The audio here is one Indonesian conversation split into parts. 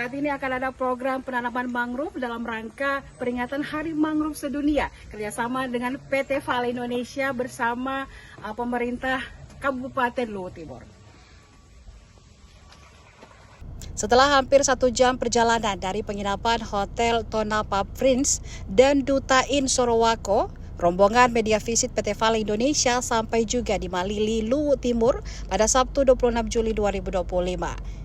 saat ini akan ada program penanaman mangrove dalam rangka peringatan Hari Mangrove Sedunia kerjasama dengan PT Vale Indonesia bersama pemerintah Kabupaten Luwu Timur. Setelah hampir 1 jam perjalanan dari penginapan Hotel Tonapa Prince dan Duta Inn Sorowako, rombongan media visit PT Vale Indonesia sampai juga di Malili, Luwu Timur pada Sabtu 26 Juli 2025.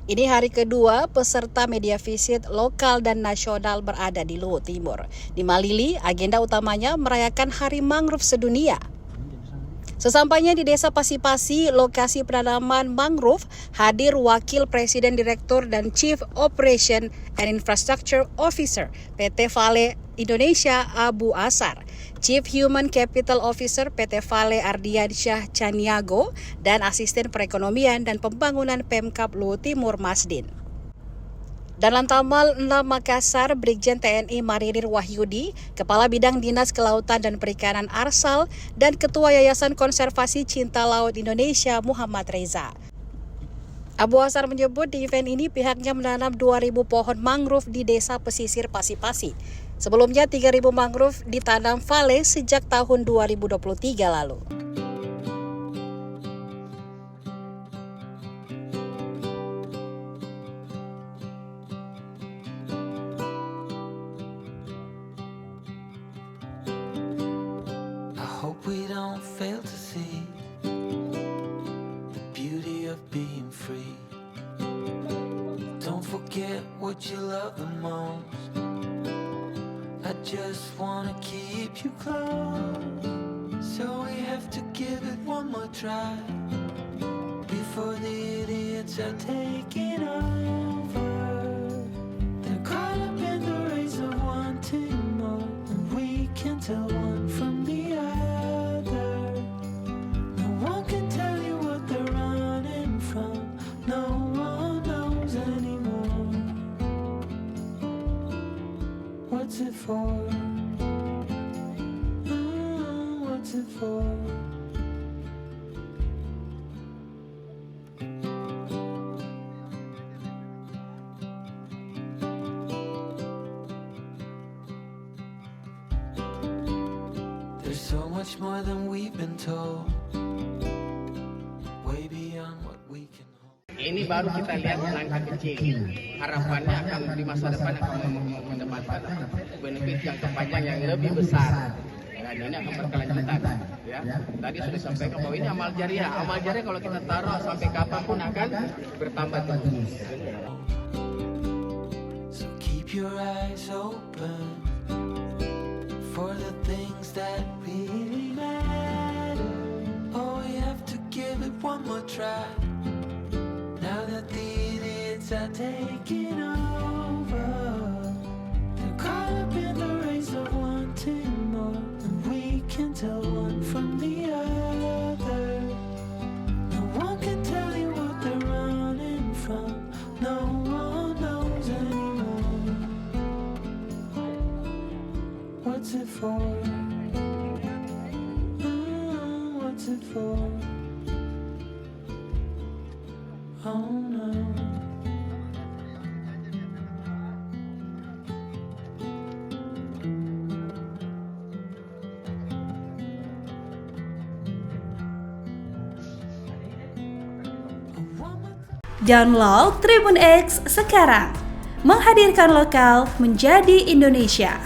Ini hari kedua peserta media visit lokal dan nasional berada di Luwu Timur. Di Malili, agenda utamanya merayakan Hari Mangrove Sedunia. Sesampainya di Desa Pasi-Pasi, lokasi penanaman mangrove, hadir Wakil Presiden Direktur dan Chief Operation and Infrastructure Officer PT Vale Indonesia Abu Asar, Chief Human Capital Officer PT Vale Ardiansyah Caniago, dan Asisten Perekonomian dan Pembangunan Pemkab Luwu Timur Masdin. Dan Lantamal 6 Makassar, Brigjen TNI Marinir Wahyudi, Kepala Bidang Dinas Kelautan dan Perikanan Arsal, dan Ketua Yayasan Konservasi Cinta Laut Indonesia Muhammad Reza. Abu Asar menyebut di event ini pihaknya menanam 2.000 pohon mangrove di Desa Pesisir Pasi-Pasi. Sebelumnya 3.000 mangrove ditanam Vale sejak tahun 2023 lalu. Hope we don't fail to see the beauty of being free. Don't forget what you love the most. I just wanna keep you close, so we have to give it one more try before the idiots are taking over. They're caught up in the race of wanting more, and we can tell one from the other. What's it for? What's it for? There's so much more than we've been told, way beyond what we can hold. Ini baru kita lihat langkah kecil. Harapannya akan di masa depan akan mendapatkan benefit jangka panjang yang lebih besar. Dan ini akan berkelanjutan. Ya, tadi sudah disampaikan bahwa ini amal jariah. Amal jariah kalau kita taruh sampai kapanpun akan bertambah terus. So keep your eyes open for the things that really matter. Oh, we have to give it one more try. Now that the idiots are taking over, they're caught up in the race of wanting more, and we can tell one from the other. No one can tell you what they're running from. No one knows anymore. What's it for? What's it for? Oh no. Download Tribun X sekarang, menghadirkan lokal menjadi Indonesia.